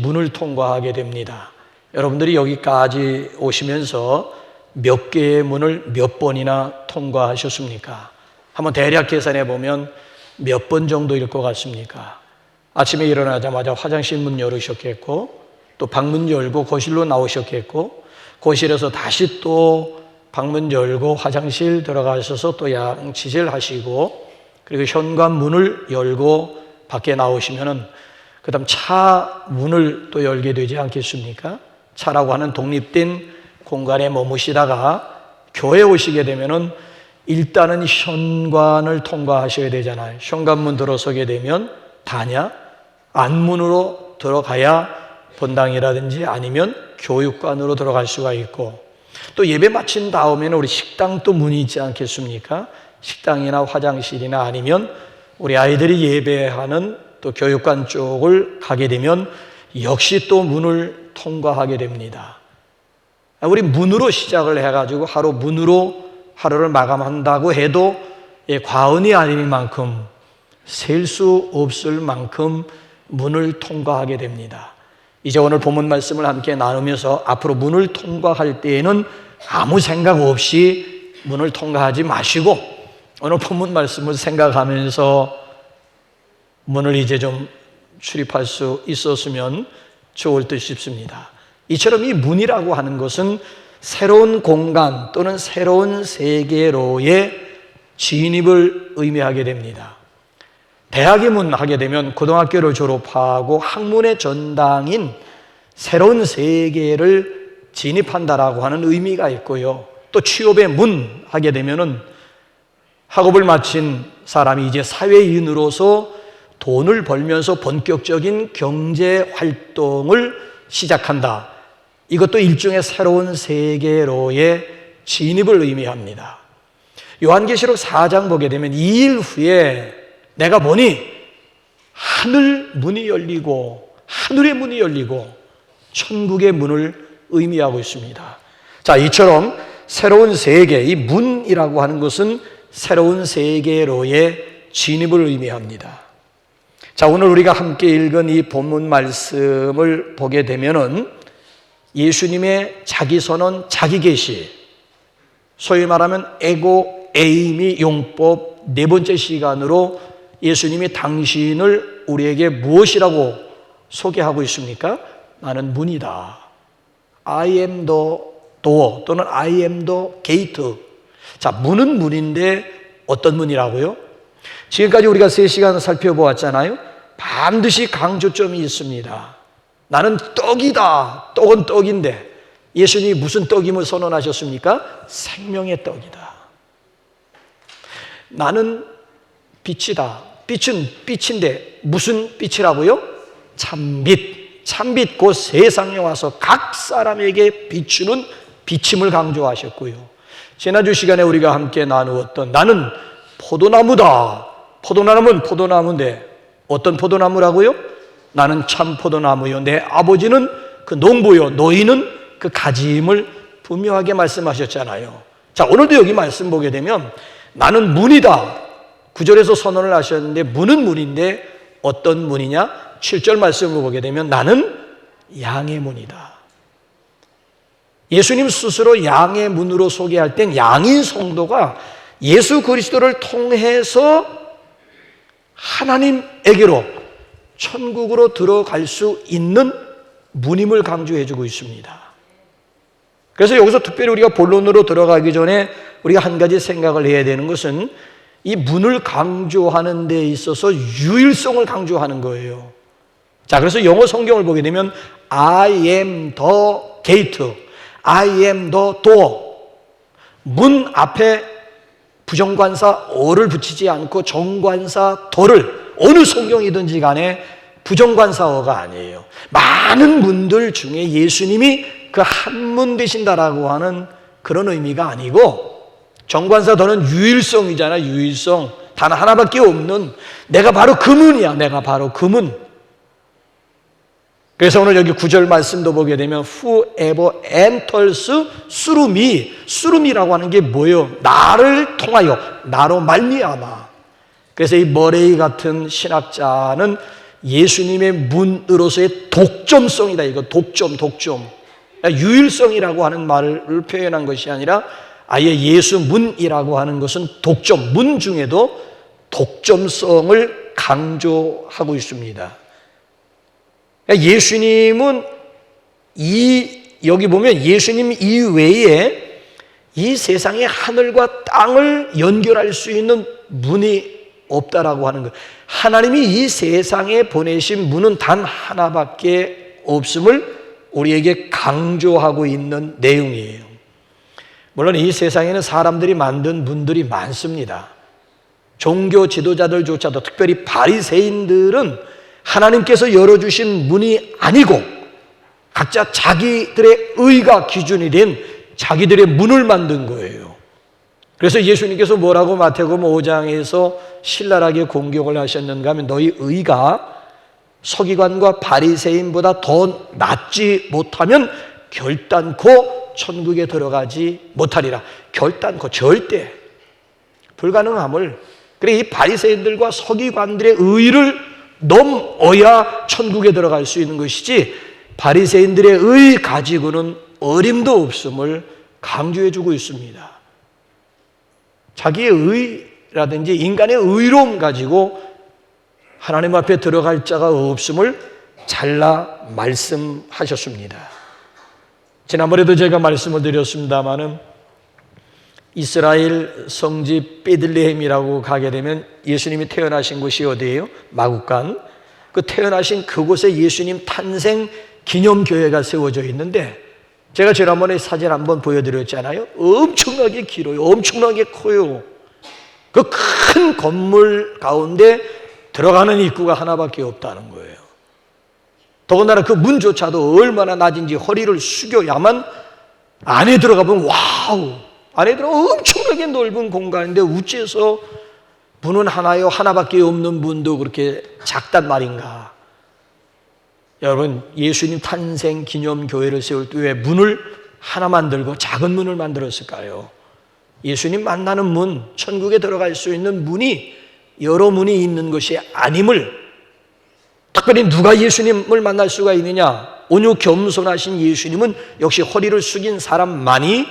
문을 통과하게 됩니다. 여러분들이 여기까지 오시면서 몇 개의 문을 몇 번이나 통과하셨습니까? 한번 대략 계산해 보면 몇 번 정도일 것 같습니까? 아침에 일어나자마자 화장실 문 열으셨겠고, 또 방문 열고 거실로 나오셨겠고, 거실에서 다시 또 방문 열고 화장실 들어가셔서 또 양치질 하시고, 그리고 현관문을 열고 밖에 나오시면은 그 다음 차 문을 또 열게 되지 않겠습니까? 차라고 하는 독립된 공간에 머무시다가 교회에 오시게 되면은 일단은 현관을 통과하셔야 되잖아요. 현관문 들어서게 되면 단야, 안문으로 들어가야 본당이라든지 아니면 교육관으로 들어갈 수가 있고, 또 예배 마친 다음에는 우리 식당 또 문이 있지 않겠습니까? 식당이나 화장실이나 아니면 우리 아이들이 예배하는 또 교육관 쪽을 가게 되면 역시 또 문을 통과하게 됩니다. 우리 문으로 시작을 해가지고 하루 문으로 하루를 마감한다고 해도 과언이 아닌 만큼, 셀 수 없을 만큼 문을 통과하게 됩니다. 이제 오늘 본문 말씀을 함께 나누면서 앞으로 문을 통과할 때에는 아무 생각 없이 문을 통과하지 마시고 오늘 본문 말씀을 생각하면서 문을 이제 좀 출입할 수 있었으면 좋을 듯 싶습니다. 이처럼 이 문이라고 하는 것은 새로운 공간 또는 새로운 세계로의 진입을 의미하게 됩니다. 대학의 문 하게 되면 고등학교를 졸업하고 학문의 전당인 새로운 세계를 진입한다라고 하는 의미가 있고요. 또 취업의 문 하게 되면은 학업을 마친 사람이 이제 사회인으로서 돈을 벌면서 본격적인 경제 활동을 시작한다. 이것도 일종의 새로운 세계로의 진입을 의미합니다. 요한계시록 4장 보게 되면 2일 후에 내가 보니 하늘 문이 열리고 하늘의 문이 열리고 천국의 문을 의미하고 있습니다. 자, 이처럼 새로운 세계, 이 문이라고 하는 것은 새로운 세계로의 진입을 의미합니다. 자, 오늘 우리가 함께 읽은 이 본문 말씀을 보게 되면은 예수님의 자기선언, 자기계시, 소위 말하면 에고 에이미 용법 네 번째 시간으로 예수님이 당신을 우리에게 무엇이라고 소개하고 있습니까? 나는 문이다. I am the door 또는 I am the gate. 자, 문은 문인데 어떤 문이라고요? 지금까지 우리가 3시간 살펴보았잖아요. 반드시 강조점이 있습니다. 나는 떡이다. 떡은 떡인데 예수님이 무슨 떡임을 선언하셨습니까? 생명의 떡이다. 나는 빛이다. 빛은 빛인데 무슨 빛이라고요? 참빛. 참빛 곧 세상에 와서 각 사람에게 비추는 비침을 강조하셨고요. 지난주 시간에 우리가 함께 나누었던 나는 포도나무다. 포도나무는 포도나무인데 어떤 포도나무라고요? 나는 참 포도나무요. 내 아버지는 그 농부요. 너희는 그 가지임을 분명하게 말씀하셨잖아요. 자, 오늘도 여기 말씀 보게 되면 나는 문이다. 9절에서 선언을 하셨는데 문은 문인데 어떤 문이냐? 7절 말씀을 보게 되면 나는 양의 문이다. 예수님 스스로 양의 문으로 소개할 땐 양인 성도가 예수 그리스도를 통해서 하나님에게로 천국으로 들어갈 수 있는 문임을 강조해 주고 있습니다. 그래서 여기서 특별히 우리가 본론으로 들어가기 전에 우리가 한 가지 생각을 해야 되는 것은 이 문을 강조하는 데 있어서 유일성을 강조하는 거예요. 자, 그래서 영어 성경을 보게 되면 I am the gate, I am the door. 문 앞에 부정관사 어를 붙이지 않고 정관사 더를 어느 성경이든지 간에 부정관사어가 아니에요. 많은 문들 중에 예수님이 그 한 문 되신다라고 하는 그런 의미가 아니고 정관사 더는 유일성이잖아. 유일성. 단 하나밖에 없는 내가 바로 그 문이야. 내가 바로 그 문. 그래서 오늘 여기 9절 말씀도 보게 되면 Whoever enters through me. through me라고 하는 게 뭐예요? 나를 통하여, 나로 말미암아. 그래서 이 머레이 같은 신학자는 예수님의 문으로서의 독점성이다. 이거 독점. 유일성이라고 하는 말을 표현한 것이 아니라 아예 예수 문이라고 하는 것은 독점, 문 중에도 독점성을 강조하고 있습니다. 예수님은 여기 보면 예수님 이외에 이 세상의 하늘과 땅을 연결할 수 있는 문이 없다라고 하는 것. 하나님이 이 세상에 보내신 문은 단 하나밖에 없음을 우리에게 강조하고 있는 내용이에요. 물론 이 세상에는 사람들이 만든 문들이 많습니다. 종교 지도자들조차도, 특별히 바리새인들은 하나님께서 열어주신 문이 아니고 각자 자기들의 의가 기준이 된 자기들의 문을 만든 거예요. 그래서 예수님께서 뭐라고 마태복음 5장에서 신랄하게 공격을 하셨는가 하면 너희 의가 서기관과 바리새인보다 더 낫지 못하면 결단코 천국에 들어가지 못하리라. 결단코, 절대 불가능함을. 그래, 이 바리새인들과 서기관들의 의를 넘어야 천국에 들어갈 수 있는 것이지 바리새인들의 의 가지고는 어림도 없음을 강조해주고 있습니다. 자기의 의라든지 인간의 의로움 가지고 하나님 앞에 들어갈 자가 없음을 잘라 말씀하셨습니다. 지난번에도 제가 말씀을 드렸습니다마는 이스라엘 성지 베들레헴이라고 가게 되면 예수님이 태어나신 곳이 어디예요? 마국간. 그 태어나신 그곳에 예수님 탄생 기념교회가 세워져 있는데 제가 지난번에 사진 한번 보여드렸잖아요. 엄청나게 길어요. 엄청나게 커요. 그 큰 건물 가운데 들어가는 입구가 하나밖에 없다는 거예요. 더군다나 그 문조차도 얼마나 낮은지 허리를 숙여야만 안에 들어가면 와우! 안에 들어가 엄청나게 넓은 공간인데 어째서 문은 하나요? 하나밖에 없는 문도 그렇게 작단 말인가? 여러분, 예수님 탄생 기념교회를 세울 때 왜 문을 하나 만들고 작은 문을 만들었을까요? 예수님 만나는 문, 천국에 들어갈 수 있는 문이 여러 문이 있는 것이 아님을, 특별히 누가 예수님을 만날 수가 있느냐? 온유 겸손하신 예수님은 역시 허리를 숙인 사람만이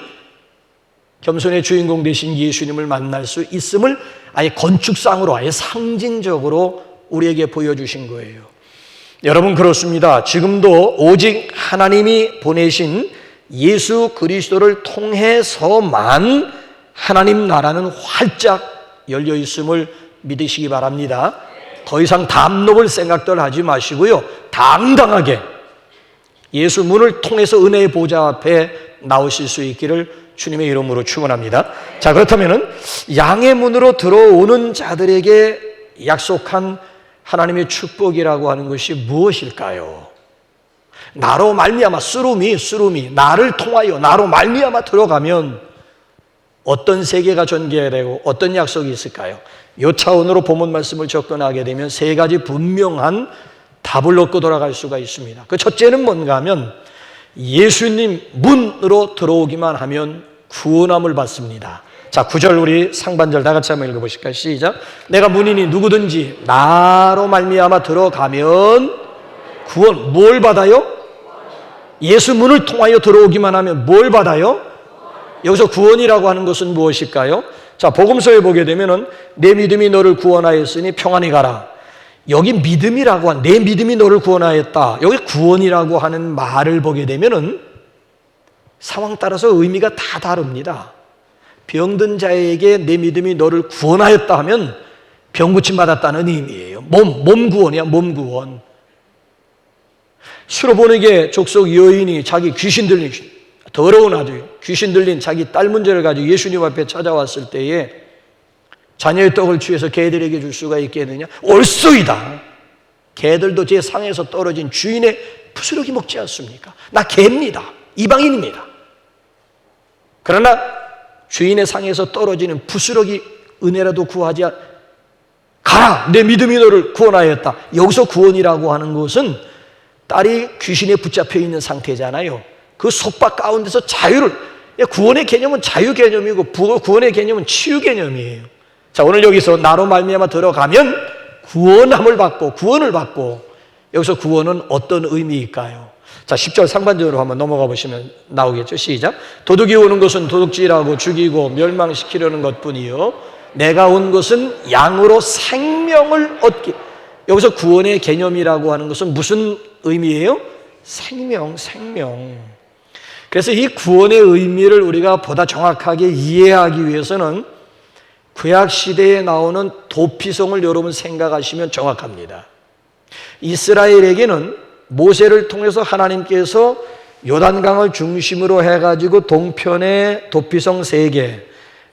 겸손의 주인공 되신 예수님을 만날 수 있음을 아예 건축상으로, 아예 상징적으로 우리에게 보여주신 거예요. 여러분, 그렇습니다. 지금도 오직 하나님이 보내신 예수 그리스도를 통해서만 하나님 나라는 활짝 열려 있음을 믿으시기 바랍니다. 더 이상 담 높을 생각들 하지 마시고요, 당당하게 예수 문을 통해서 은혜의 보좌 앞에 나오실 수 있기를 주님의 이름으로 축원합니다. 자, 그렇다면 양의 문으로 들어오는 자들에게 약속한 하나님의 축복이라고 하는 것이 무엇일까요? 나로 말미암아, 쓰루미 나를 통하여 나로 말미암아 들어가면 어떤 세계가 전개되고 어떤 약속이 있을까요? 이 차원으로 본문 말씀을 접근하게 되면 세 가지 분명한 답을 얻고 돌아갈 수가 있습니다. 그 첫째는 뭔가 하면 예수님 문으로 들어오기만 하면 구원함을 받습니다. 자, 9절 우리 상반절 다 같이 한번 읽어보실까요? 시작. 내가 문이니 누구든지 나로 말미암아 들어가면 구원. 뭘 받아요? 예수 문을 통하여 들어오기만 하면 뭘 받아요? 여기서 구원이라고 하는 것은 무엇일까요? 자, 복음서에 보게 되면은 내 믿음이 너를 구원하였으니 평안히 가라. 여기 믿음이라고 한, 내 믿음이 너를 구원하였다. 여기 구원이라고 하는 말을 보게 되면은 상황 따라서 의미가 다 다릅니다. 병든 자에게 내 믿음이 너를 구원하였다 하면 병 고침 받았다는 의미예요. 몸 구원이야, 몸 구원. 수로보내게 족속 여인이 자기 귀신 들린, 더러운 아주 귀신 들린 자기 딸 문제를 가지고 예수님 앞에 찾아왔을 때에 자녀의 떡을 취해서 개들에게 줄 수가 있겠느냐? 옳소이다. 개들도 제 상에서 떨어진 주인의 부스러기 먹지 않습니까? 나 개입니다. 이방인입니다. 그러나 주인의 상에서 떨어지는 부스러기 은혜라도 구하지 가라. 내 믿음이 너를 구원하였다. 여기서 구원이라고 하는 것은 딸이 귀신에 붙잡혀 있는 상태잖아요. 그 속박 가운데서 자유를, 구원의 개념은 자유 개념이고 구원의 개념은 치유 개념이에요. 자, 오늘 여기서 나로 말미암아 들어가면 구원함을 받고 구원을 받고 여기서 구원은 어떤 의미일까요? 자, 10절 상반절로 한번 넘어가 보시면 나오겠죠. 시작. 도둑이 오는 것은 도둑질하고 죽이고 멸망시키려는 것뿐이요 내가 온 것은 양으로 생명을 얻기. 여기서 구원의 개념이라고 하는 것은 무슨 의미예요? 생명. 그래서 이 구원의 의미를 우리가 보다 정확하게 이해하기 위해서는 구약 시대에 나오는 도피성을 여러분 생각하시면 정확합니다. 이스라엘에게는 모세를 통해서 하나님께서 요단강을 중심으로 해가지고 동편에 도피성 3개,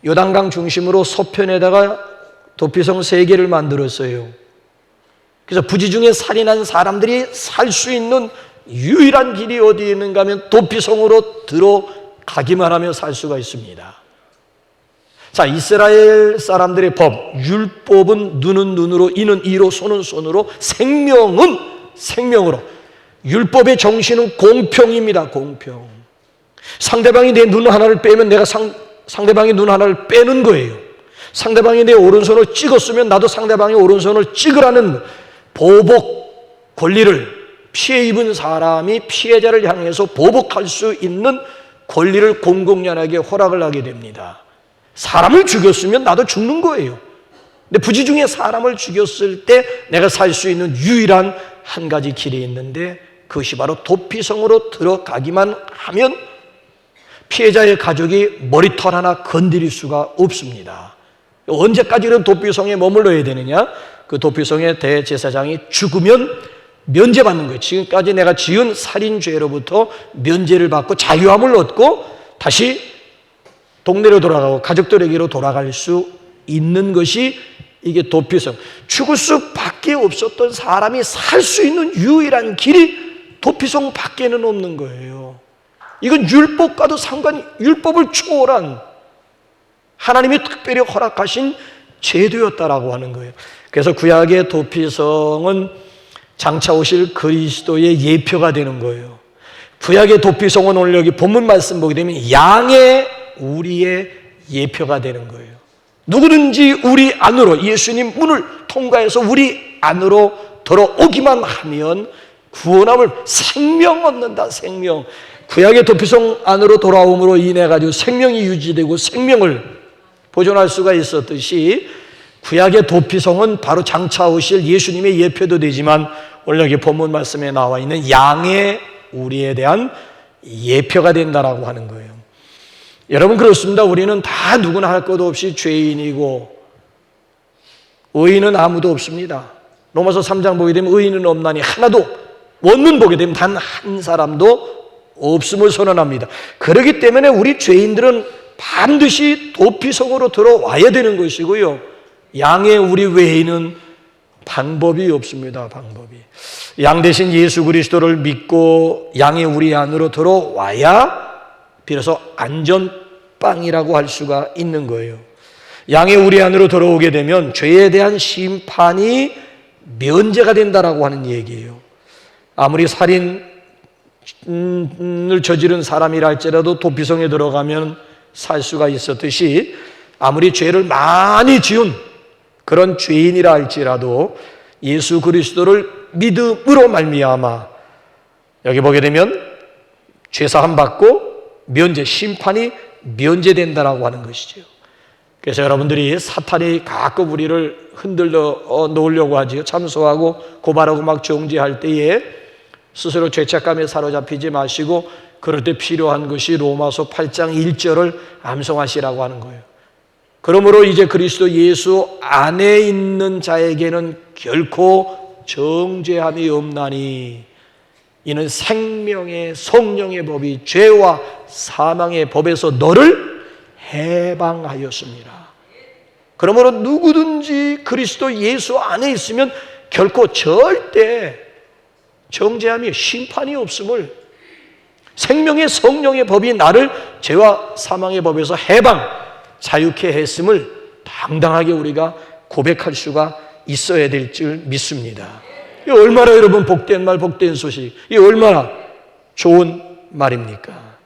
요단강 중심으로 서편에다가 도피성 3개를 만들었어요. 그래서 부지중에 살인한 사람들이 살 수 있는 유일한 길이 어디에 있는가 하면 도피성으로 들어가기만 하면 살 수가 있습니다. 자, 이스라엘 사람들의 법, 율법은 눈은 눈으로, 이는 이로, 손은 손으로, 생명은 생명으로. 율법의 정신은 공평입니다. 공평. 상대방이 내 눈 하나를 빼면 내가 상대방의 눈 하나를 빼는 거예요. 상대방이 내 오른손을 찍었으면 나도 상대방의 오른손을 찍으라는 보복 권리를, 피해 입은 사람이 피해자를 향해서 보복할 수 있는 권리를 공공연하게 허락을 하게 됩니다. 사람을 죽였으면 나도 죽는 거예요. 근데 부지중에 사람을 죽였을 때 내가 살 수 있는 유일한 한 가지 길이 있는데 그것이 바로 도피성으로 들어가기만 하면 피해자의 가족이 머리털 하나 건드릴 수가 없습니다. 언제까지 그런 도피성에 머물러야 되느냐? 그 도피성의 대제사장이 죽으면 면제받는 거예요. 지금까지 내가 지은 살인죄로부터 면제를 받고 자유함을 얻고 다시 동네로 돌아가고 가족들에게로 돌아갈 수 있는 것이 이게 도피성. 죽을 수밖에 없었던 사람이 살 수 있는 유일한 길이 도피성 밖에는 없는 거예요. 이건 율법과도 율법을 초월한 하나님이 특별히 허락하신 제도였다라고 하는 거예요. 그래서 구약의 도피성은 장차 오실 그리스도의 예표가 되는 거예요. 구약의 도피성은 오늘 여기 본문 말씀 보게 되면 양의 우리의 예표가 되는 거예요. 누구든지 우리 안으로 예수님 문을 통과해서 우리 안으로 들어오기만 하면 구원함을 생명 얻는다. 생명. 구약의 도피성 안으로 돌아옴으로 인해 가지고 생명이 유지되고 생명을 보존할 수가 있었듯이 구약의 도피성은 바로 장차 오실 예수님의 예표도 되지만 오늘 여기 본문 말씀에 나와 있는 양의 우리에 대한 예표가 된다라고 하는 거예요. 여러분 그렇습니다. 우리는 다 누구나 할 것 없이 죄인이고 의인은 아무도 없습니다. 로마서 3장 보게 되면 의인은 없나니 하나도, 원문 보게 되면 단 한 사람도 없음을 선언합니다. 그렇기 때문에 우리 죄인들은 반드시 도피성으로 들어와야 되는 것이고요. 양의 우리 외에는 방법이 없습니다. 방법이. 양 대신 예수 그리스도를 믿고 양의 우리 안으로 들어와야 비로소 안전빵이라고 할 수가 있는 거예요. 양의 우리 안으로 들어오게 되면 죄에 대한 심판이 면제가 된다라고 하는 얘기예요. 아무리 살인을 저지른 사람이라 할지라도 도피성에 들어가면 살 수가 있었듯이 아무리 죄를 많이 지은 그런 죄인이라 할지라도 예수 그리스도를 믿음으로 말미암아 여기 보게 되면 죄사함 받고 면제, 심판이 면제된다라고 하는 것이죠. 그래서 여러분들이 사탄이 가끔 우리를 흔들어 놓으려고 하지요. 참소하고 고발하고 막 정죄할 때에 스스로 죄책감에 사로잡히지 마시고 그럴 때 필요한 것이 로마서 8장 1절을 암송하시라고 하는 거예요. 그러므로 이제 그리스도 예수 안에 있는 자에게는 결코 정죄함이 없나니 이는 생명의 성령의 법이 죄와 사망의 법에서 너를 해방하였습니다. 그러므로 누구든지 그리스도 예수 안에 있으면 결코 절대 정죄함이 심판이 없음을, 생명의 성령의 법이 나를 죄와 사망의 법에서 해방, 자유케 했음을 당당하게 우리가 고백할 수가 있어야 될 줄 믿습니다. 이 얼마나 여러분 복된 말, 복된 소식, 이 얼마나 좋은 말입니까?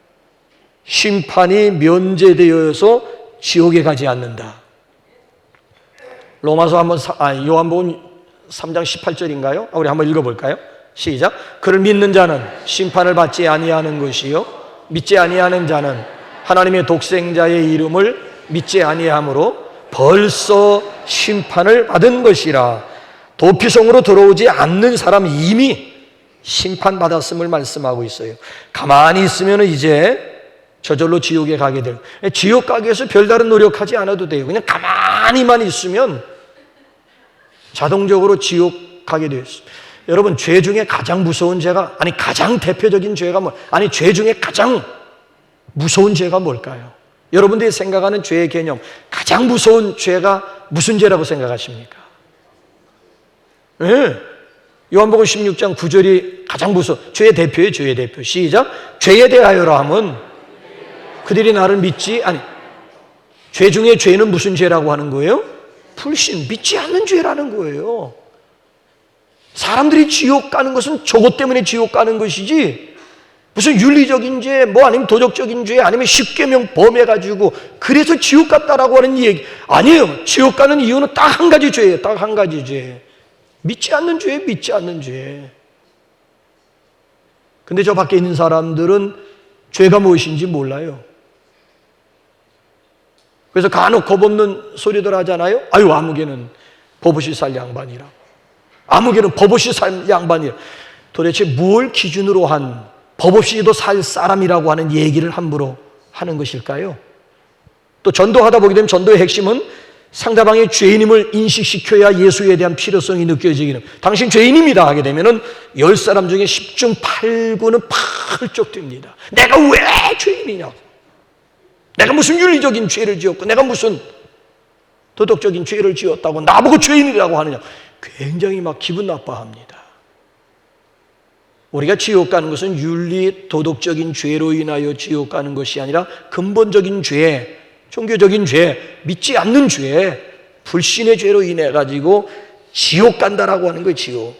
심판이 면제되어서 지옥에 가지 않는다. 로마서 요한복음 3장 18절인가요? 우리 한번 읽어볼까요? 시작. 그를 믿는 자는 심판을 받지 아니하는 것이요 믿지 아니하는 자는 하나님의 독생자의 이름을 믿지 아니하므로 벌써 심판을 받은 것이라. 도피성으로 들어오지 않는 사람이 이미 심판받았음을 말씀하고 있어요. 가만히 있으면 이제 저절로 지옥에 가게 될, 지옥 가기 위해서 별다른 노력하지 않아도 돼요. 그냥 가만히만 있으면 자동적으로 지옥 가게 되어 있어요. 여러분, 죄 중에 가장 무서운 죄가, 아니 가장 대표적인 죄가 죄 중에 가장 무서운 죄가 뭘까요? 여러분들이 생각하는 죄의 개념, 가장 무서운 죄가 무슨 죄라고 생각하십니까? 네. 요한복음 16장 9절이 가장 무서워. 죄의 대표예요, 죄의 대표. 시작. 죄에 대하여라 하면 그들이 나를 믿지, 아니 죄 중에 죄는 무슨 죄라고 하는 거예요? 불신, 믿지 않는 죄라는 거예요. 사람들이 지옥 가는 것은 저것 때문에 지옥 가는 것이지, 무슨 윤리적인 죄, 아니면 도덕적인 죄, 아니면 십계명 범해가지고 그래서 지옥 갔다라고 하는 얘기 아니에요. 지옥 가는 이유는 딱 한 가지 죄예요. 딱 한 가지 죄. 믿지 않는 죄, 믿지 않는 죄. 근데 저 밖에 있는 사람들은 죄가 무엇인지 몰라요. 그래서 간혹 겁없는 소리들 하잖아요. 아유, 아무개는 버릇이 살 양반이라. 아무개는 버릇이 살 양반이라. 도대체 뭘 기준으로 한 법 없이도 살 사람이라고 하는 얘기를 함부로 하는 것일까요? 또 전도하다 보게 되면 전도의 핵심은 상대방의 죄인임을 인식시켜야 예수에 대한 필요성이 느껴지기는, 당신 죄인입니다 하게 되면은 10사람 중에 10중 8구는 펄쩍 뜁니다. 내가 왜 죄인이냐고, 내가 무슨 윤리적인 죄를 지었고, 내가 무슨 도덕적인 죄를 지었다고 나보고 죄인이라고 하느냐, 굉장히 막 기분 나빠합니다. 우리가 지옥 가는 것은 윤리, 도덕적인 죄로 인하여 지옥 가는 것이 아니라 근본적인 죄, 종교적인 죄, 믿지 않는 죄, 불신의 죄로 인해 가지고 지옥 간다라고 하는 거예요. 지옥.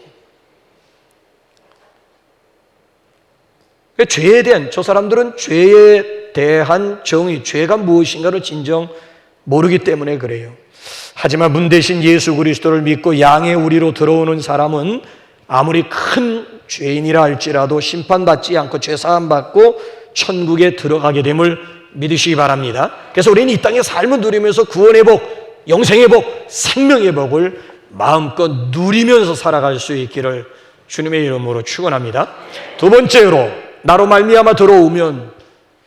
죄에 대한, 저 사람들은 죄에 대한 정의, 죄가 무엇인가를 진정 모르기 때문에 그래요. 하지만 문 대신 예수 그리스도를 믿고 양의 우리로 들어오는 사람은 아무리 큰 죄인이라 할지라도 심판받지 않고 죄사함 받고 천국에 들어가게 됨을 믿으시기 바랍니다. 그래서 우리는 이 땅의 삶을 누리면서 구원의 복, 영생의 복, 생명의 복을 마음껏 누리면서 살아갈 수 있기를 주님의 이름으로 축원합니다. 두 번째로, 나로 말미암아 들어오면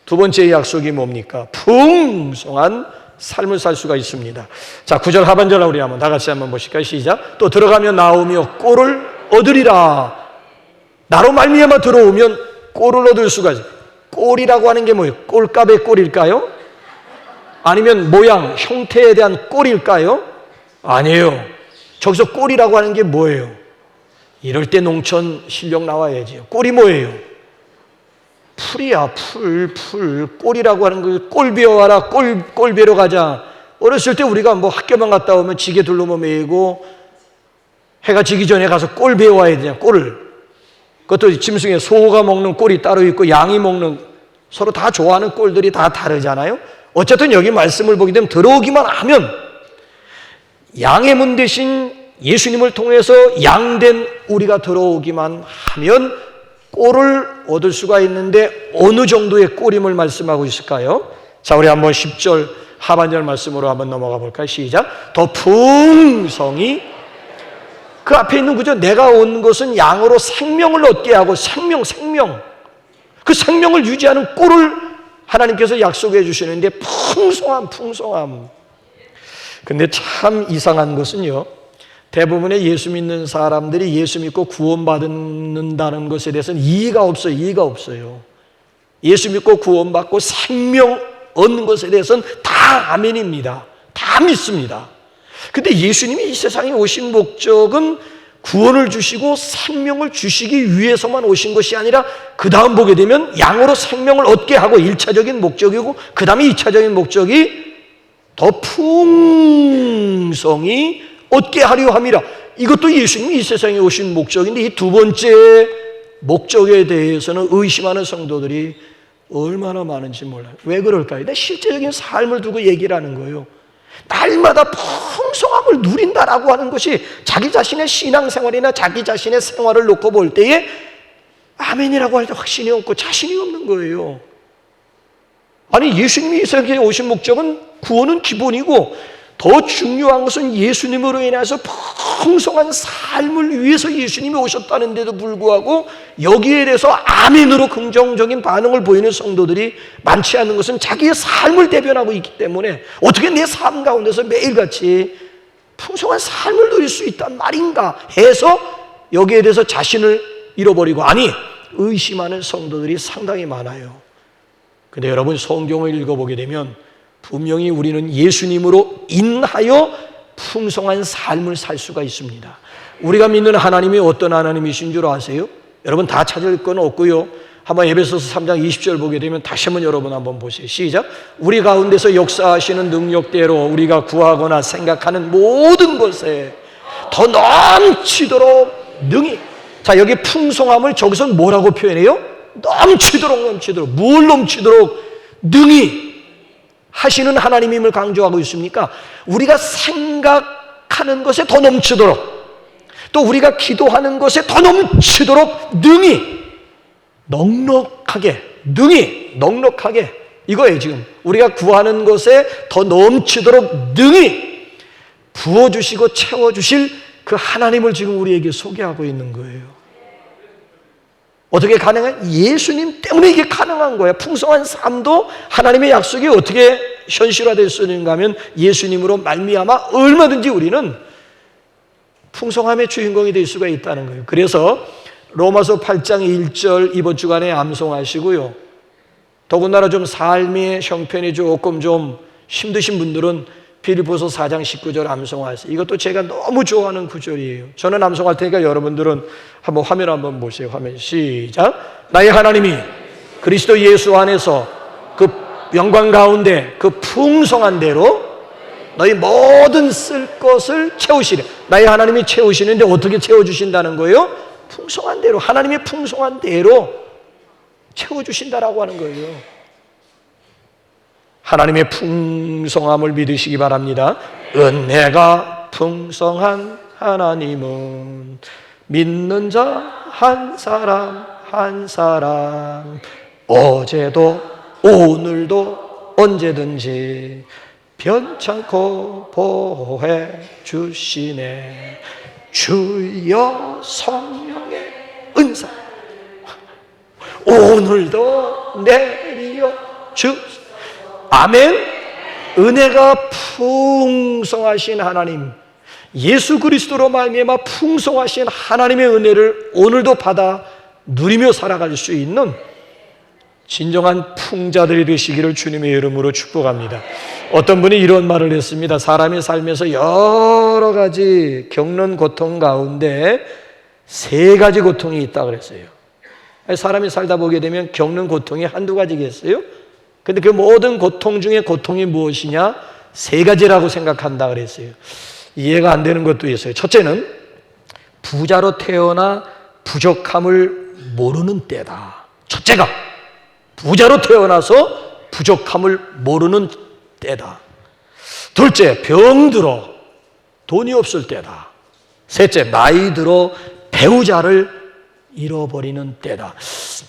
두 번째 약속이 뭡니까? 풍성한 삶을 살 수가 있습니다. 자, 9절 하반절 우리 한번 다 같이 한번 보실까요? 시작. 또 들어가며 나오며 꼴을 얻으리라. 나로 말미암아 들어오면 꼴을 얻을 수가 있어요. 꼴이라고 하는 게 뭐예요? 꼴값의 꼴일까요? 아니면 모양, 형태에 대한 꼴일까요? 아니에요. 저기서 꼴이라고 하는 게 뭐예요? 이럴 때 농촌 실력 나와야지요. 꼴이 뭐예요? 풀이야, 풀. 꼴이라고 하는 거, 꼴 배워와라, 꼴 배러 가자. 어렸을 때 우리가 학교만 갔다 오면 지게 둘러머 매이고 해가 지기 전에 가서 꼴 배워와야 되냐, 꼴을. 그것도 짐승에 소가 먹는 꼴이 따로 있고 양이 먹는, 서로 다 좋아하는 꼴들이 다 다르잖아요. 어쨌든 여기 말씀을 보게 되면 들어오기만 하면, 양의 문 대신 예수님을 통해서 양된 우리가 들어오기만 하면 꼴을 얻을 수가 있는데, 어느 정도의 꼴임을 말씀하고 있을까요? 자, 우리 한번 10절 하반절 말씀으로 한번 넘어가 볼까요? 시작. 더 풍성히, 그 앞에 있는 구절, 내가 온 것은 양으로 생명을 얻게 하고, 생명, 그 생명을 유지하는 꼴을 하나님께서 약속해 주시는데, 풍성함. 근데 참 이상한 것은요, 대부분의 예수 믿는 사람들이 예수 믿고 구원받는다는 것에 대해서는 이의가 없어요. 예수 믿고 구원받고 생명 얻는 것에 대해서는 다 아멘입니다. 다 믿습니다. 근데 예수님이 이 세상에 오신 목적은 구원을 주시고 생명을 주시기 위해서만 오신 것이 아니라, 그 다음 보게 되면 양으로 생명을 얻게 하고 1차적인 목적이고, 그 다음에 2차적인 목적이 더 풍성히 얻게 하려 함이라. 이것도 예수님이 이 세상에 오신 목적인데, 이 두 번째 목적에 대해서는 의심하는 성도들이 얼마나 많은지 몰라요. 왜 그럴까요? 내 실제적인 삶을 두고 얘기를 하는 거예요. 날마다 풍성함을 누린다라고 하는 것이 자기 자신의 신앙생활이나 자기 자신의 생활을 놓고 볼 때에 아멘이라고 할 때 확신이 없고 자신이 없는 거예요. 아니, 예수님이 이 세상에 오신 목적은 구원은 기본이고 더 중요한 것은 예수님으로 인해서 풍성한 삶을 위해서 예수님이 오셨다는데도 불구하고 여기에 대해서 아멘으로 긍정적인 반응을 보이는 성도들이 많지 않은 것은 자기의 삶을 대변하고 있기 때문에 어떻게 내 삶 가운데서 매일같이 풍성한 삶을 누릴 수 있단 말인가 해서 여기에 대해서 자신을 잃어버리고 의심하는 성도들이 상당히 많아요. 근데 여러분, 성경을 읽어보게 되면 분명히 우리는 예수님으로 인하여 풍성한 삶을 살 수가 있습니다. 우리가 믿는 하나님이 어떤 하나님이신 줄 아세요? 여러분 다 찾을 건 없고요. 한번 에베소서 3장 20절 보게 되면 다시 한번 여러분 한번 보세요. 시작. 우리 가운데서 역사하시는 능력대로 우리가 구하거나 생각하는 모든 것에 더 넘치도록 능히. 자, 여기 풍성함을 저기서 뭐라고 표현해요? 넘치도록. 뭘 넘치도록? 능히 하시는 하나님임을 강조하고 있습니까? 우리가 생각하는 것에 더 넘치도록, 또 우리가 기도하는 것에 더 넘치도록 능히, 넉넉하게, 이거예요. 지금 우리가 구하는 것에 더 넘치도록 능히 부어주시고 채워주실 그 하나님을 지금 우리에게 소개하고 있는 거예요. 어떻게 가능한? 예수님 때문에 이게 가능한 거예요. 풍성한 삶도 하나님의 약속이 어떻게 현실화될 수 있는가 하면 예수님으로 말미암아 얼마든지 우리는 풍성함의 주인공이 될 수가 있다는 거예요. 그래서 로마서 8장 1절 이번 주간에 암송하시고요. 더군다나 좀 삶의 형편이 조금 좀 힘드신 분들은 빌립보서 4장 19절 암송하세요. 이것도 제가 너무 좋아하는 구절이에요. 저는 암송할 테니까 여러분들은 한번 화면 한번 보세요. 화면 시작. 나의 하나님이 그리스도 예수 안에서 그 영광 가운데 그 풍성한 대로 너희 모든 쓸 것을 채우시려. 나의 하나님이 채우시는데 어떻게 채워주신다는 거예요? 풍성한 대로, 하나님의 풍성한 대로 채워주신다라고 하는 거예요. 하나님의 풍성함을 믿으시기 바랍니다. 은혜가 풍성한 하나님은 믿는 자 한 사람 한 사람 어제도 오늘도 언제든지 변찮고 보호해 주시네. 주여 성령의 은사 오늘도 내리어 주. 아멘. 은혜가 풍성하신 하나님, 예수 그리스도로 말미암아 풍성하신 하나님의 은혜를 오늘도 받아 누리며 살아갈 수 있는 진정한 풍자들이 되시기를 주님의 이름으로 축복합니다. 어떤 분이 이런 말을 했습니다. 사람이 살면서 여러 가지 겪는 고통 가운데 3가지 고통이 있다고 그랬어요. 사람이 살다 보게 되면 겪는 고통이 한두 가지겠어요? 근데 그 모든 고통 중에 고통이 무엇이냐? 3가지라고 생각한다 그랬어요. 이해가 안 되는 것도 있어요. 첫째는 부자로 태어나 부족함을 모르는 때다. 첫째가 부자로 태어나서 부족함을 모르는 때다. 둘째, 병들어 돈이 없을 때다. 셋째, 나이 들어 배우자를 잃어버리는 때다.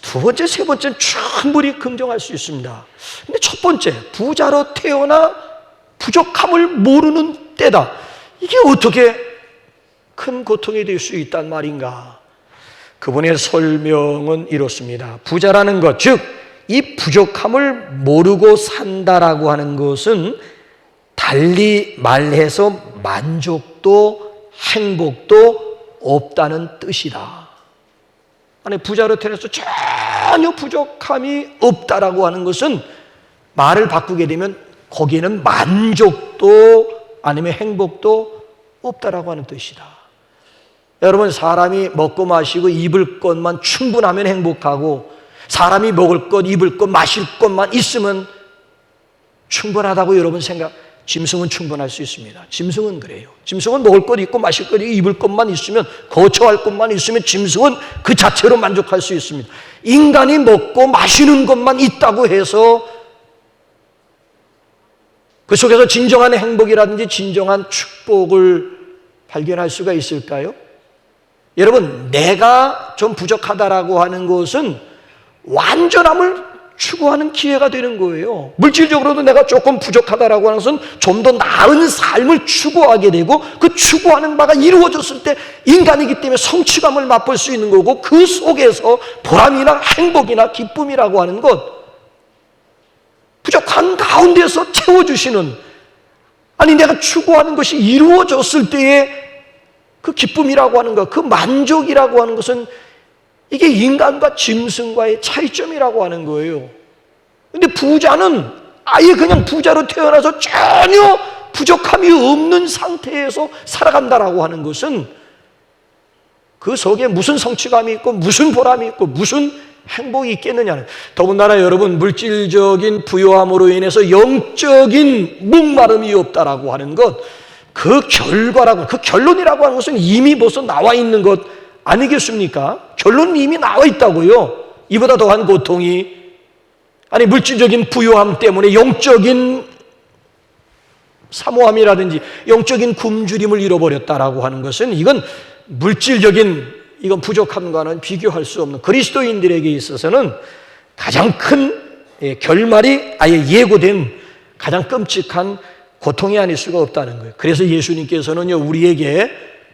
두 번째, 세 번째는 충분히 긍정할 수 있습니다. 근데 첫 번째, 부자로 태어나 부족함을 모르는 때다. 이게 어떻게 큰 고통이 될 수 있단 말인가? 그분의 설명은 이렇습니다. 부자라는 것, 즉 이 부족함을 모르고 산다라고 하는 것은 달리 말해서 만족도 행복도 없다는 뜻이다. 아니, 부자로 태어나서 전혀 부족함이 없다라고 하는 것은 말을 바꾸게 되면 거기에는 만족도 아니면 행복도 없다라고 하는 뜻이다. 여러분, 사람이 먹고 마시고 입을 것만 충분하면 행복하고, 사람이 먹을 것, 입을 것, 마실 것만 있으면 충분하다고 여러분 짐승은 충분할 수 있습니다. 짐승은 그래요. 짐승은 먹을 것 있고 마실 것 있고 입을 것만 있으면, 거처할 것만 있으면 짐승은 그 자체로 만족할 수 있습니다. 인간이 먹고 마시는 것만 있다고 해서 그 속에서 진정한 행복이라든지 진정한 축복을 발견할 수가 있을까요? 여러분, 내가 좀 부족하다라고 하는 것은 완전함을 추구하는 기회가 되는 거예요. 물질적으로도 내가 조금 부족하다라고 하는 것은 좀 더 나은 삶을 추구하게 되고, 그 추구하는 바가 이루어졌을 때 인간이기 때문에 성취감을 맛볼 수 있는 거고, 그 속에서 보람이나 행복이나 기쁨이라고 하는 것, 부족한 가운데서 채워주시는, 아니 내가 추구하는 것이 이루어졌을 때의 그 기쁨이라고 하는 것, 그 만족이라고 하는 것은 이게 인간과 짐승과의 차이점이라고 하는 거예요. 근데 부자는 아예 그냥 부자로 태어나서 전혀 부족함이 없는 상태에서 살아간다라고 하는 것은 그 속에 무슨 성취감이 있고 무슨 보람이 있고 무슨 행복이 있겠느냐는, 더군다나 여러분, 물질적인 부요함으로 인해서 영적인 목마름이 없다라고 하는 것, 그 결과라고, 그 결론이라고 하는 것은 이미 벌써 나와 있는 것 아니겠습니까? 결론은 이미 나와 있다고요. 이보다 더한 고통이, 아니 물질적인 부요함 때문에 영적인 사모함이라든지 영적인 굶주림을 잃어버렸다라고 하는 것은, 이건 물질적인 이건 부족함과는 비교할 수 없는, 그리스도인들에게 있어서는 가장 큰 결말이 아예 예고된 가장 끔찍한 고통이 아닐 수가 없다는 거예요. 그래서 예수님께서는요, 우리에게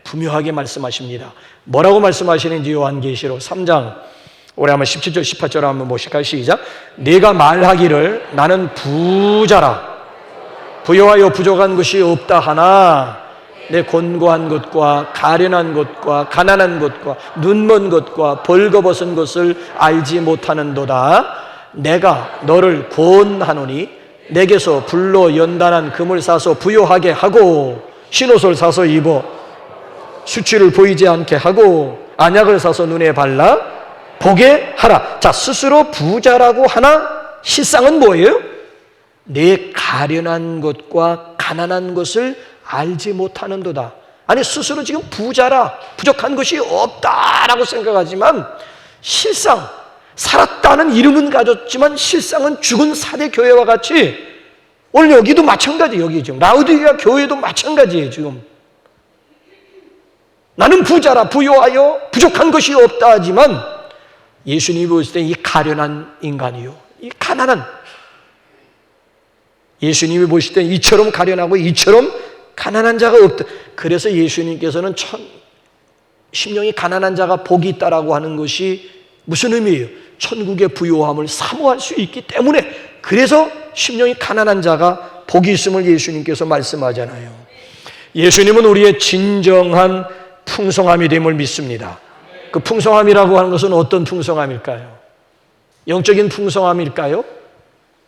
분명하게 말씀하십니다. 뭐라고 말씀하시는지 요한계시록 3장 우리 한번 17절 18절 한번 보실까요? 시작. 내가 말하기를 나는 부자라, 부여하여 부족한 것이 없다 하나 내 곤고한 것과 가련한 것과 가난한 것과 눈먼 것과 벌거벗은 것을 알지 못하는도다. 내가 너를 권하노니 내게서 불로 연단한 금을 사서 부요하게 하고 흰옷을 사서 입어 수치를 보이지 않게 하고 안약을 사서 눈에 발라 보게 하라. 자, 스스로 부자라고 하나 실상은 뭐예요? 내 가련한 것과 가난한 것을 알지 못하는도다. 아니 스스로 지금 부자라, 부족한 것이 없다라고 생각하지만 실상 살았다는 이름은 가졌지만 실상은 죽은 사대 교회와 같이, 오늘 여기도 마찬가지, 여기 지금 라우디게아 교회도 마찬가지예요. 지금 나는 부자라, 부요하여 부족한 것이 없다 하지만 예수님이 보실 때 이 가련한 인간이요, 이 가난한, 예수님이 보실 때 이처럼 가련하고 이처럼 가난한 자가 없다. 그래서 예수님께서는 심령이 가난한 자가 복이 있다라고 하는 것이 무슨 의미예요? 천국의 부요함을 사모할 수 있기 때문에, 그래서 심령이 가난한 자가 복이 있음을 예수님께서 말씀하잖아요. 예수님은 우리의 진정한 풍성함이 됨을 믿습니다. 그 풍성함이라고 하는 것은 어떤 풍성함일까요? 영적인 풍성함일까요?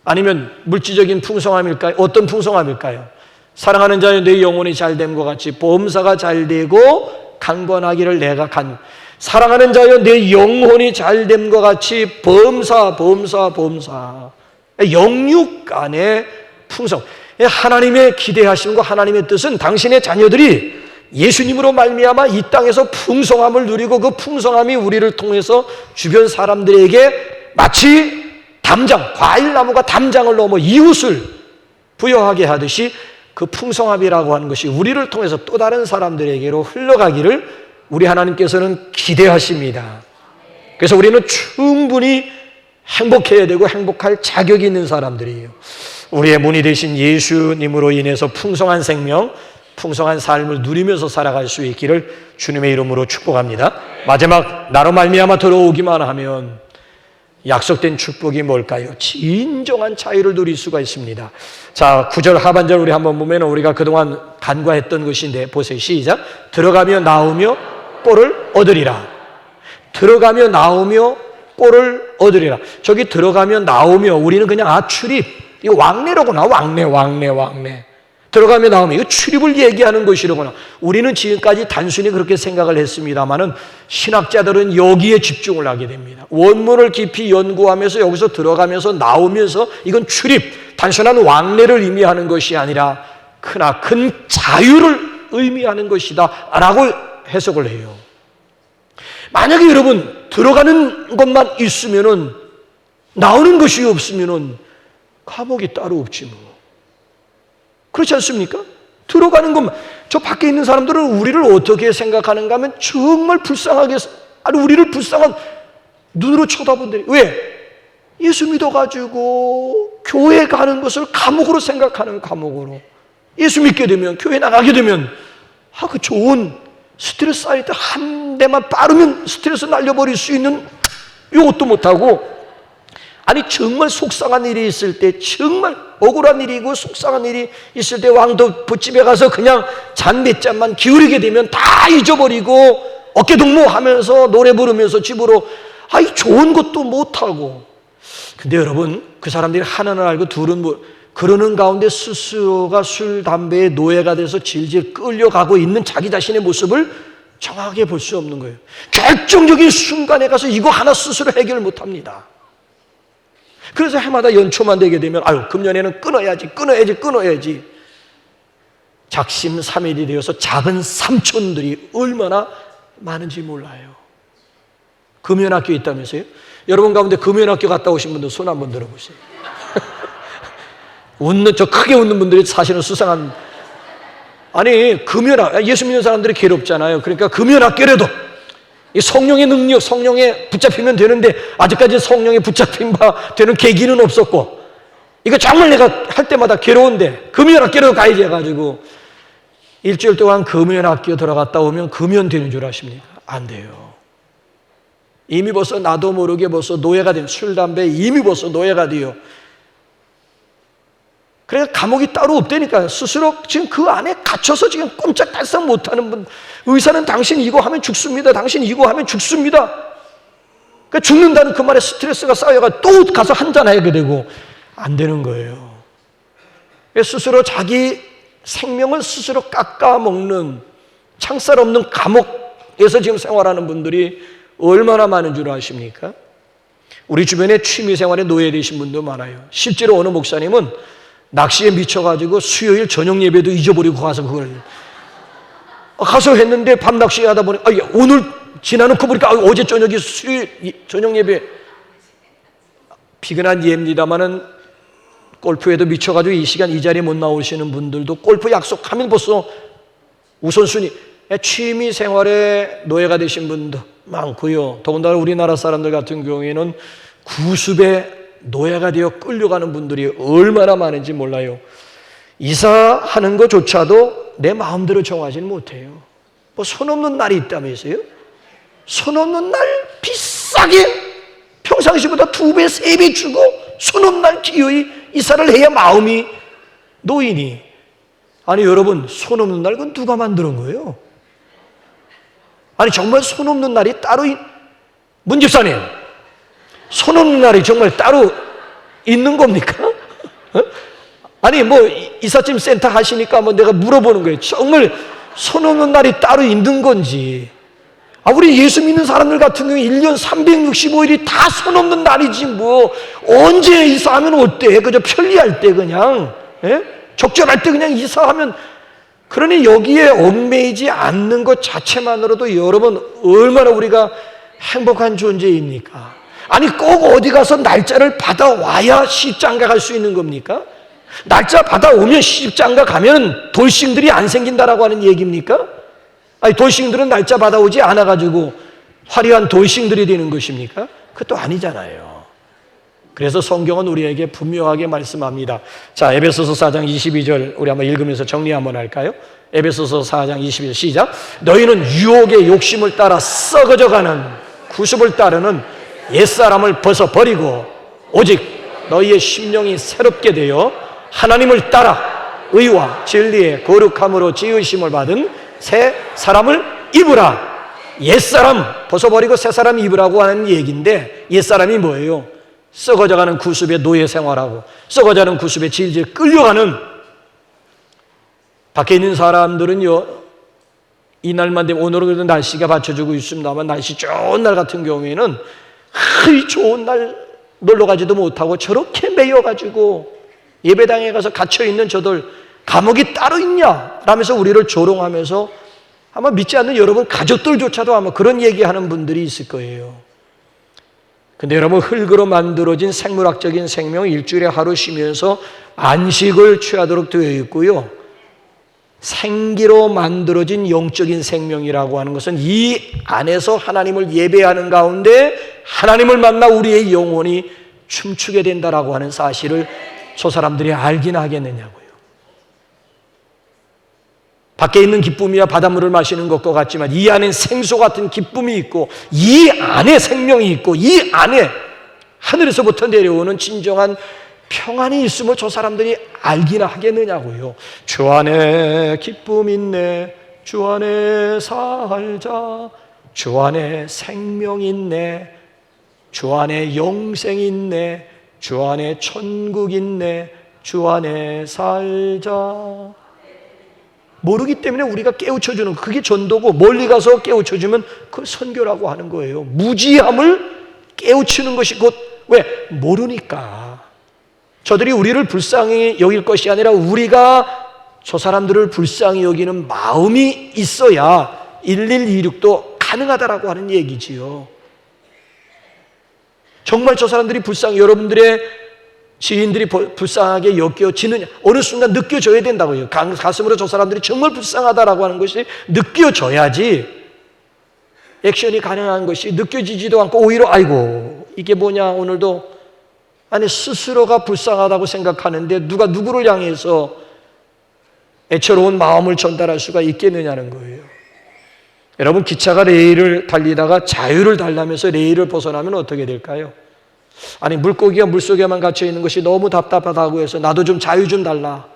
아니면 물질적인 풍성함일까요? 어떤 풍성함일까요? 사랑하는 자여 내 영혼이 잘됨과 같이 범사가 잘되고 강건하기를 내가 사랑하는 자여 내 영혼이 잘됨과 같이 범사 영육 안의 풍성, 하나님의 기대하심과 하나님의 뜻은 당신의 자녀들이 예수님으로 말미암아 이 땅에서 풍성함을 누리고 그 풍성함이 우리를 통해서 주변 사람들에게 마치 담장, 과일나무가 담장을 넘어 이웃을 부여하게 하듯이 그 풍성함이라고 하는 것이 우리를 통해서 또 다른 사람들에게로 흘러가기를 우리 하나님께서는 기대하십니다. 그래서 우리는 충분히 행복해야 되고 행복할 자격이 있는 사람들이에요. 우리의 문이 되신 예수님으로 인해서 풍성한 생명, 풍성한 삶을 누리면서 살아갈 수 있기를 주님의 이름으로 축복합니다. 마지막 나로 말미암아 들어오기만 하면 약속된 축복이 뭘까요? 진정한 자유를 누릴 수가 있습니다. 자, 9절 하반절 우리 한번 보면 우리가 그동안 간과했던 것인데 보세요. 시작. 들어가며 나오며 꼴을 얻으리라. 들어가며 나오며 꼴을 얻으리라. 저기 들어가며 나오며 우리는 그냥 출입, 이거 왕래로구나. 왕래. 들어가며 나오며 이거 출입을 얘기하는 것이로구나. 우리는 지금까지 단순히 그렇게 생각을 했습니다마는 신학자들은 여기에 집중을 하게 됩니다. 원문을 깊이 연구하면서 여기서 들어가면서 나오면서 이건 출입, 단순한 왕래를 의미하는 것이 아니라 크나큰 자유를 의미하는 것이다 라고 해석을 해요. 만약에 여러분 들어가는 것만 있으면은 나오는 것이 없으면은 감옥이 따로 없지 뭐. 그렇지 않습니까? 들어가는 것만. 저 밖에 있는 사람들은 우리를 어떻게 생각하는가 하면 정말 불쌍하게, 아니 우리를 불쌍한 눈으로 쳐다본대. 왜? 예수 믿어가지고 교회 가는 것을 감옥으로 생각하는, 감옥으로. 예수 믿게 되면, 교회 나가게 되면, 그 좋은 스트레스 쌓일 때 한 대만 빠르면 스트레스 날려버릴 수 있는 이것도 못하고, 아니 정말 속상한 일이 있을 때, 정말 억울한 일이고 속상한 일이 있을 때 왕도 돛집에 가서 그냥 잔 몇 잔만 기울이게 되면 다 잊어버리고 어깨동무하면서 노래 부르면서 집으로, 좋은 것도 못하고. 근데 여러분, 그 사람들이 하나는 알고 둘은 그러는 가운데 스스로가 술, 담배의 노예가 돼서 질질 끌려가고 있는 자기 자신의 모습을 정확하게 볼 수 없는 거예요. 결정적인 순간에 가서 이거 하나 스스로 해결 못합니다. 그래서 해마다 연초만 되게 되면 금년에는 끊어야지 작심삼일이 되어서 작은 삼촌들이 얼마나 많은지 몰라요. 금연학교 있다면서요? 여러분 가운데 금연학교 갔다 오신 분들 손 한번 들어보세요. 저 크게 웃는 분들이 사실은 수상한. 아니 예수 믿는 사람들이 괴롭잖아요. 그러니까 금연학교라도 이 성령의 능력, 성령에 붙잡히면 되는데 아직까지 성령에 붙잡힌 바 되는 계기는 없었고, 이거 정말 내가 할 때마다 괴로운데 금연학교로 가야지 해가지고 일주일 동안 금연학교 들어갔다 오면 금연되는 줄 아십니까? 안 돼요. 이미 벌써 나도 모르게 벌써 노예가 된, 술, 담배 이미 벌써 노예가 돼요. 그래서 감옥이 따로 없다니까요. 스스로 지금 그 안에 갇혀서 지금 꼼짝달싹 못하는 분, 의사는 당신 이거 하면 죽습니다, 당신 이거 하면 죽습니다. 그러니까 죽는다는 그 말에 스트레스가 쌓여가 또 가서 한잔하게 되고 안 되는 거예요. 스스로 자기 생명을 스스로 깎아먹는, 창살 없는 감옥에서 지금 생활하는 분들이 얼마나 많은 줄 아십니까? 우리 주변에 취미생활에 노예되신 분도 많아요. 실제로 어느 목사님은 낚시에 미쳐가지고 수요일 저녁 예배도 잊어버리고 가서 그걸 가서 했는데 밤 낚시 하다 보니 오늘 지나놓고 보니까 어제 저녁이 수요일 저녁 예배. 피곤한 예입니다마는 골프에도 미쳐가지고 이 시간 이 자리에 못 나오시는 분들도 골프 약속하면 벌써 우선순위. 취미 생활에 노예가 되신 분도 많고요. 더군다나 우리나라 사람들 같은 경우에는 구습에 노예가 되어 끌려가는 분들이 얼마나 많은지 몰라요. 이사하는 것조차도 내 마음대로 정하지는 못해요. 손 없는 날이 있다면서요? 손 없는 날 비싸게 평상시보다 2배, 3배 주고 손 없는 날 기어이 이사를 해야 마음이 놓이니. 아니 여러분, 손 없는 날 그건 누가 만드는 거예요? 아니 정말 손 없는 날이 따로 문 집사님, 손 없는 날이 정말 따로 있는 겁니까? 아니 이삿짐 센터 하시니까 내가 물어보는 거예요. 정말 손 없는 날이 따로 있는 건지. 우리 예수 믿는 사람들 같은 경우에 1년 365일이 다 손 없는 날이지 언제 이사하면 어때? 그저 편리할 때 그냥 적절할 때 그냥 이사하면. 그러니 여기에 얽매이지 않는 것 자체만으로도 여러분 얼마나 우리가 행복한 존재입니까? 아니 꼭 어디 가서 날짜를 받아와야 시집장가 갈 수 있는 겁니까? 날짜 받아오면 시집장가 가면 돌싱들이 안 생긴다라고 하는 얘기입니까? 아니 돌싱들은 날짜 받아오지 않아가지고 화려한 돌싱들이 되는 것입니까? 그것도 아니잖아요. 그래서 성경은 우리에게 분명하게 말씀합니다. 자, 에베소서 4장 22절 우리 한번 읽으면서 정리 한번 할까요? 에베소서 4장 22절 시작. 너희는 유혹의 욕심을 따라 썩어져가는 구습을 따르는 옛사람을 벗어버리고 오직 너희의 심령이 새롭게 되어 하나님을 따라 의와 진리의 거룩함으로 지으심을 받은 새 사람을 입으라. 옛사람 벗어버리고 새 사람 입으라고 하는 얘기인데, 옛사람이 뭐예요? 썩어져가는 구습의 노예 생활하고 썩어져가는 구습에 질질 끌려가는. 밖에 있는 사람들은요, 이날만 되면, 오늘은 그래도 날씨가 받쳐주고 있습니다만 날씨 좋은 날 같은 경우에는 이 좋은 날 놀러 가지도 못하고 저렇게 매여가지고 예배당에 가서 갇혀있는 저들 감옥이 따로 있냐 라면서 우리를 조롱하면서 아마 믿지 않는 여러분 가족들조차도 아마 그런 얘기하는 분들이 있을 거예요. 근데 여러분, 흙으로 만들어진 생물학적인 생명, 일주일에 하루 쉬면서 안식을 취하도록 되어 있고요. 생기로 만들어진 영적인 생명이라고 하는 것은 이 안에서 하나님을 예배하는 가운데 하나님을 만나 우리의 영혼이 춤추게 된다라고 하는 사실을 저 사람들이 알긴 하겠느냐고요. 밖에 있는 기쁨이야 바닷물을 마시는 것과 같지만 이 안엔 생수 같은 기쁨이 있고 이 안에 생명이 있고 이 안에 하늘에서부터 내려오는 진정한 평안이 있음을 저 사람들이 알기나 하겠느냐고요. 주 안에 기쁨 있네, 주 안에 살자, 주 안에 생명 있네, 주 안에 영생 있네, 주 안에 천국 있네, 주 안에 살자. 모르기 때문에 우리가 깨우쳐주는 그게 전도고, 멀리 가서 깨우쳐주면 그걸 선교라고 하는 거예요. 무지함을 깨우치는 것이 곧 왜? 모르니까. 저들이 우리를 불쌍히 여길 것이 아니라 우리가 저 사람들을 불쌍히 여기는 마음이 있어야 1126도 가능하다라고 하는 얘기지요. 정말 저 사람들이 불쌍히, 여러분들의 지인들이 불쌍하게 여겨지느냐, 어느 순간 느껴져야 된다고요. 가슴으로 저 사람들이 정말 불쌍하다라고 하는 것이 느껴져야지 액션이 가능한 것이 느껴지지도 않고 오히려 아이고 이게 뭐냐 오늘도, 아니 스스로가 불쌍하다고 생각하는데 누가 누구를 향해서 애처로운 마음을 전달할 수가 있겠느냐는 거예요. 여러분, 기차가 레일을 달리다가 자유를 달라면서 레일을 벗어나면 어떻게 될까요? 아니 물고기가 물속에만 갇혀 있는 것이 너무 답답하다고 해서 나도 좀 자유 좀 달라,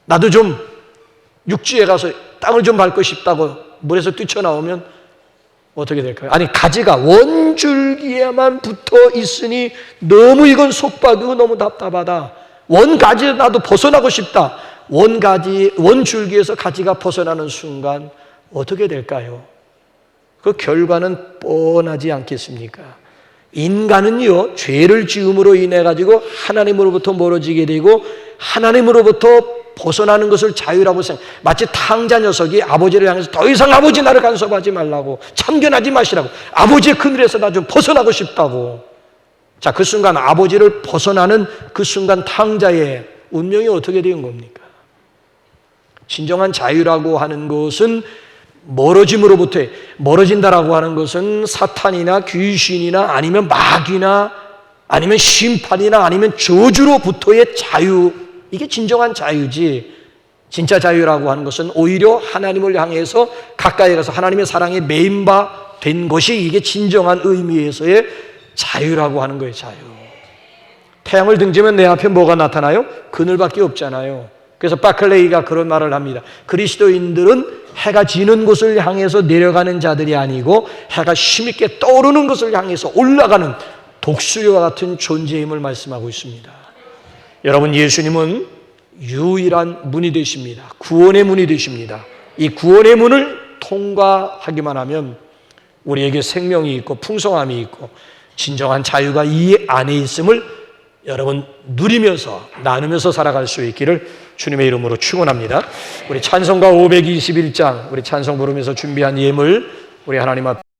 나도 좀 육지에 가서 땅을 좀 밟고 싶다고 물에서 뛰쳐나오면 어떻게 될까요? 아니 가지가 원줄기에만 붙어 있으니 너무 이건 속박이고 너무 답답하다, 원가지 나도 벗어나고 싶다. 원줄기에서 가지가 벗어나는 순간 어떻게 될까요? 그 결과는 뻔하지 않겠습니까? 인간은요, 죄를 지음으로 인해 가지고 하나님으로부터 멀어지게 되고 하나님으로부터 벗어나는 것을 자유라고 생각, 마치 탕자 녀석이 아버지를 향해서 더 이상 아버지 나를 간섭하지 말라고, 참견하지 마시라고, 아버지의 그늘에서 나 좀 벗어나고 싶다고. 자, 그 순간 아버지를 벗어나는 그 순간 탕자의 운명이 어떻게 된 겁니까? 진정한 자유라고 하는 것은 멀어진다라고 하는 것은 사탄이나 귀신이나 아니면 마귀나 아니면 심판이나 아니면 저주로부터의 자유, 이게 진정한 자유지. 진짜 자유라고 하는 것은 오히려 하나님을 향해서 가까이 가서 하나님의 사랑에 매인 바 된 것이 이게 진정한 의미에서의 자유라고 하는 거예요. 자유. 태양을 등지면 내 앞에 뭐가 나타나요? 그늘밖에 없잖아요. 그래서 바클레이가 그런 말을 합니다. 그리스도인들은 해가 지는 곳을 향해서 내려가는 자들이 아니고 해가 힘있게 떠오르는 것을 향해서 올라가는 독수리와 같은 존재임을 말씀하고 있습니다. 여러분, 예수님은 유일한 문이 되십니다. 구원의 문이 되십니다. 이 구원의 문을 통과하기만 하면 우리에게 생명이 있고 풍성함이 있고 진정한 자유가 이 안에 있음을 여러분 누리면서 나누면서 살아갈 수 있기를 주님의 이름으로 축원합니다. 우리 찬송가 521장, 우리 찬송 부르면서 준비한 예물 우리 하나님 앞에